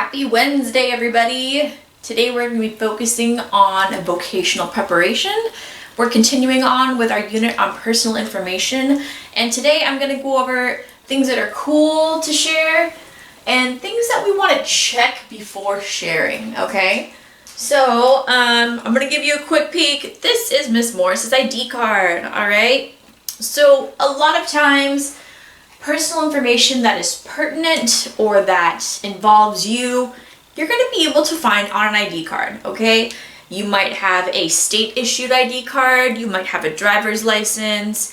Happy Wednesday, everybody! Today we're going to be focusing on vocational preparation. We're continuing on with our unit on personal information, and today I'm going to go over things that are cool to share and things that we want to check before sharing, okay? So, I'm going to give you a quick peek. This is Miss Morris's ID card, alright? So, a lot of times, personal information that is pertinent or that involves you, you're going to be able to find on an ID card, okay? You might have a state-issued ID card, you might have a driver's license.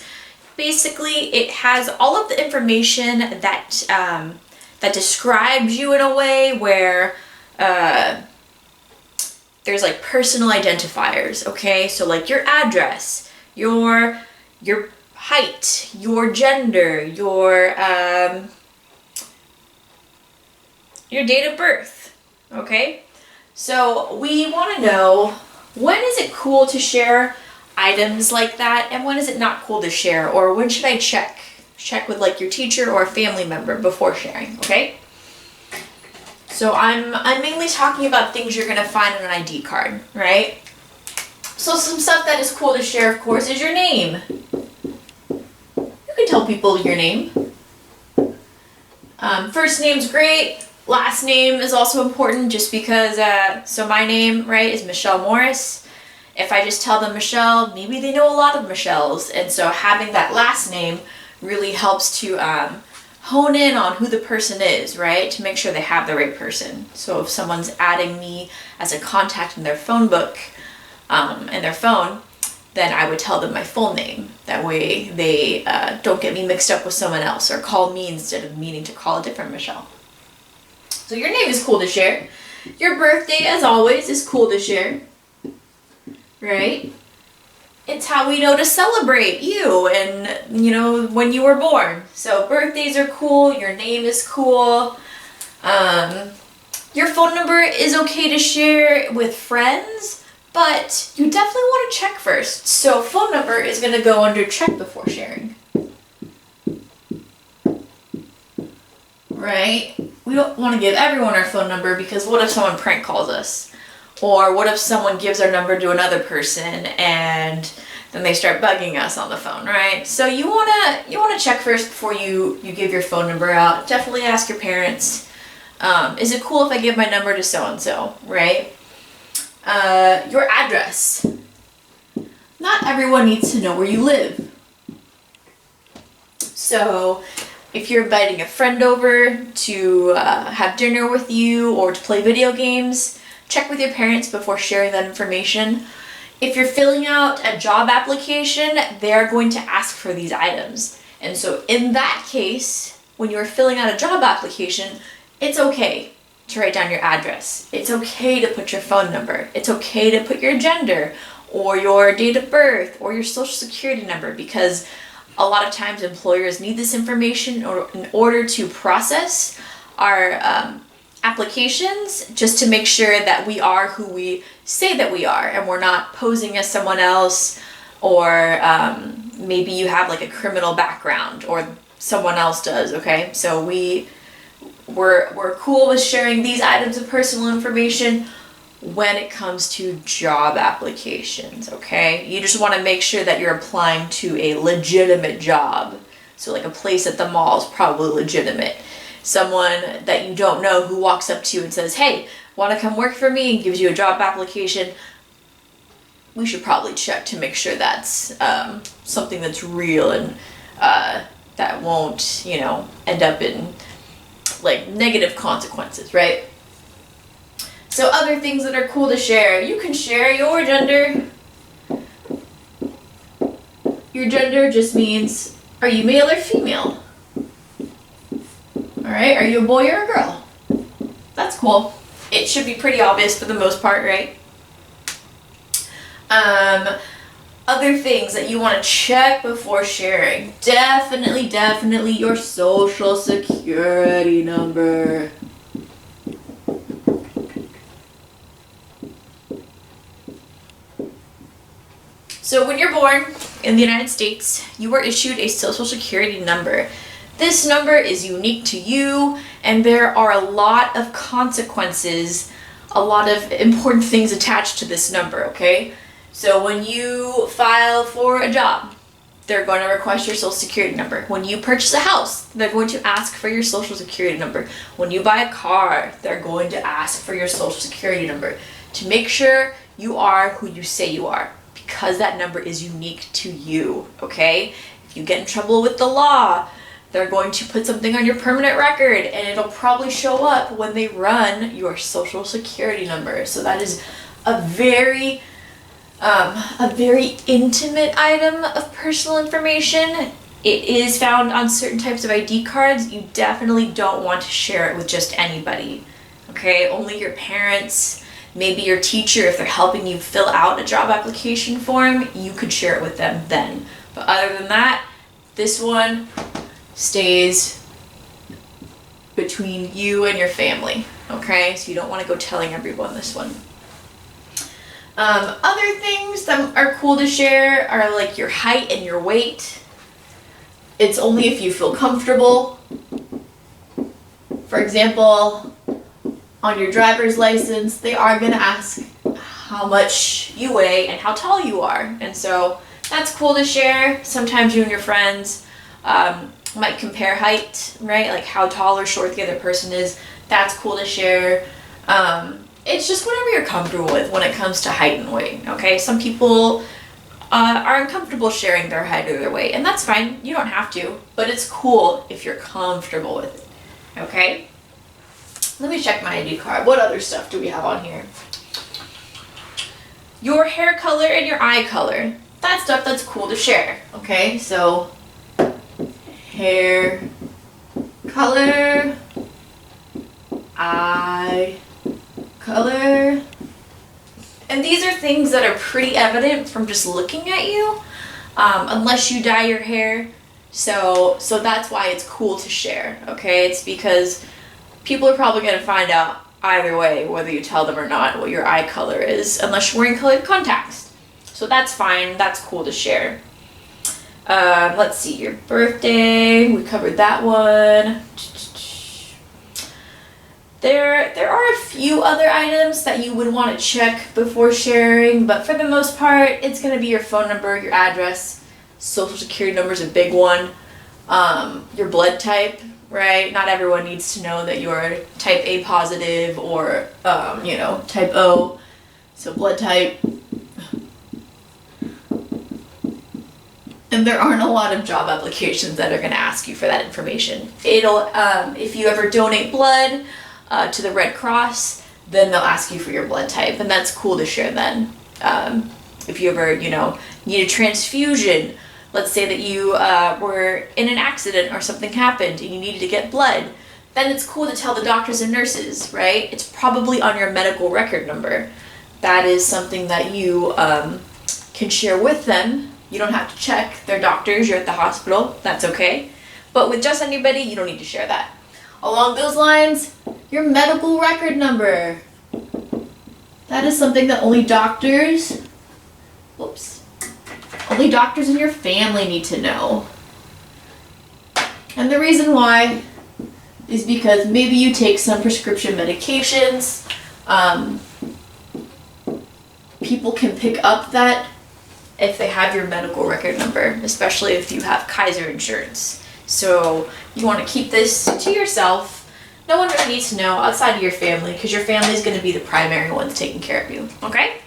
Basically, it has all of the information that that describes you in a way where there's like personal identifiers, okay? So like your address, your height, your gender, your date of birth, okay? So we want to know, when is it cool to share items like that and when is it not cool to share, or when should I check with like your teacher or a family member before sharing, okay? So I'm mainly talking about things you're going to find on an ID card, right? So some stuff that is cool to share, of course, is your name. You can tell people your name. First name's great. Last name is also important just because, so my name, right, is Michelle Morris. If I just tell them Michelle, maybe they know a lot of Michelles. And so having that last name really helps to hone in on who the person is, right, to make sure they have the right person. So if someone's adding me as a contact in their phone book, in their phone, then I would tell them my full name. That way they don't get me mixed up with someone else or call me instead of meaning to call a different Michelle. So your name is cool to share. Your birthday, as always, is cool to share, right? It's how we know to celebrate you and, you know, when you were born. So birthdays are cool, your name is cool. Your phone number is okay to share with friends, but you definitely want to check first. So phone number is going to go under check before sharing. Right? We don't want to give everyone our phone number because what if someone prank calls us? Or what if someone gives our number to another person and then they start bugging us on the phone, right? So you wanna check first before you give your phone number out. Definitely ask your parents. Is it cool if I give my number to so-and-so, right? Your address. Not everyone needs to know where you live. So if you're inviting a friend over to have dinner with you or to play video games, check with your parents before sharing that information. If you're filling out a job application, they're going to ask for these items. And so in that case, when you're filling out a job application, it's okay to write down your address. It's okay to put your phone number. It's okay to put your gender or your date of birth or your social security number, because a lot of times employers need this information in order to process our applications, just to make sure that we are who we say that we are and we're not posing as someone else, or maybe you have like a criminal background or someone else does, okay? So we're cool with sharing these items of personal information when it comes to job applications, okay? You just want to make sure that you're applying to a legitimate job. So like a place at the mall is probably legitimate. Someone that you don't know who walks up to you and says, hey, want to come work for me, and gives you a job application, we should probably check to make sure that's something that's real and that won't, you know, end up in like negative consequences, right? So other things that are cool to share. You can share your gender. Your gender just means, are you male or female? Alright, are you a boy or a girl? That's cool. It should be pretty obvious for the most part, right? Other things that you want to check before sharing. Definitely your social security number. So when you're born in the United States, you are issued a social security number. This number is unique to you, and there are a lot of consequences, a lot of important things attached to this number, okay? So when you file for a job, they're going to request your social security number. When you purchase a house, they're going to ask for your social security number. When you buy a car, they're going to ask for your social security number to make sure you are who you say you are, because that number is unique to you, okay? If you get in trouble with the law, they're going to put something on your permanent record, and it'll probably show up when they run your social security number. So that is a very intimate item of personal information. It is found on certain types of ID cards. You definitely don't want to share it with just anybody, okay? Only your parents, maybe your teacher, if they're helping you fill out a job application form, you could share it with them then. But other than that, this one stays between you and your family, okay? So you don't want to go telling everyone this one. Other things that are cool to share are like your height and your weight. It's only if you feel comfortable. For example, on your driver's license, they are going to ask how much you weigh and how tall you are. And so that's cool to share. Sometimes you and your friends might compare height, right? Like how tall or short the other person is. That's cool to share. It's just whatever you're comfortable with when it comes to height and weight, okay? Some people are uncomfortable sharing their height or their weight, and that's fine. You don't have to, but it's cool if you're comfortable with it, okay? Let me check my ID card. What other stuff do we have on here? Your hair color and your eye color. That's stuff that's cool to share, okay? So, hair color, eye color. And these are things that are pretty evident from just looking at you, unless you dye your hair. So that's why it's cool to share, okay? It's because people are probably going to find out either way, whether you tell them or not, what your eye color is, unless you're wearing colored contacts. So that's fine. That's cool to share. Let's see, your birthday. We covered that one. There are a few other items that you would want to check before sharing, but for the most part, it's going to be your phone number, your address, social security number is a big one, your blood type, right? Not everyone needs to know that you're type A positive or, type O. So blood type. And there aren't a lot of job applications that are going to ask you for that information. It'll, if you ever donate blood to the Red Cross, then they'll ask you for your blood type, and that's cool to share then. If you ever, need a transfusion, let's say that you were in an accident or something happened and you needed to get blood, then it's cool to tell the doctors and nurses, right? It's probably on your medical record number. That is something that you can share with them. You don't have to check. They're doctors, you're at the hospital, that's okay. But with just anybody, you don't need to share that. Along those lines, your medical record number. That is something that only doctors in your family need to know. And the reason why is because maybe you take some prescription medications. People can pick up that if they have your medical record number, especially if you have Kaiser insurance. So you want to keep this to yourself. No one really needs to know outside of your family, because your family is going to be the primary ones taking care of you, okay?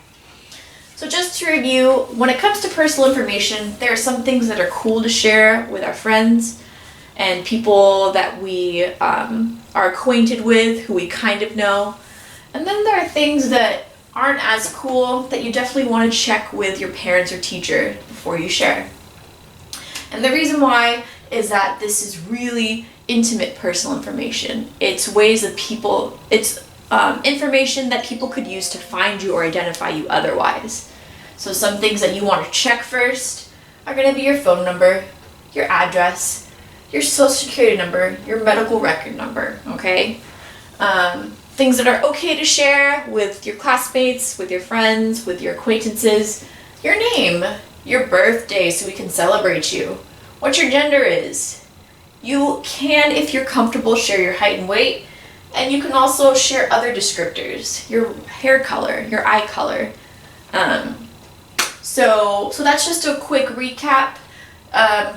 So just to review, when it comes to personal information, there are some things that are cool to share with our friends and people that we are acquainted with, who we kind of know. And then there are things that aren't as cool that you definitely want to check with your parents or teacher before you share. And the reason why is that this is really intimate personal information. It's information that people could use to find you or identify you otherwise. So some things that you want to check first are going to be your phone number, your address, your social security number, your medical record number, okay? Things that are okay to share with your classmates, with your friends, with your acquaintances, your name, your birthday so we can celebrate you, what your gender is, You can, if you're comfortable, share your height and weight, and you can also share other descriptors, your hair color, your eye color. So that's just a quick recap.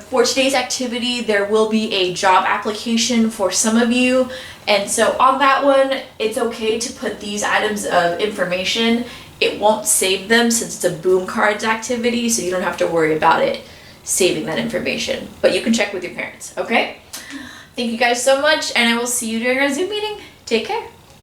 For today's activity, there will be a job application for some of you, and so on that one, it's okay to put these items of information. It won't save them since it's a boom cards activity, so you don't have to worry about it saving that information, but you can check with your parents, okay? Thank you guys so much, and I will see you during our Zoom meeting. Take care.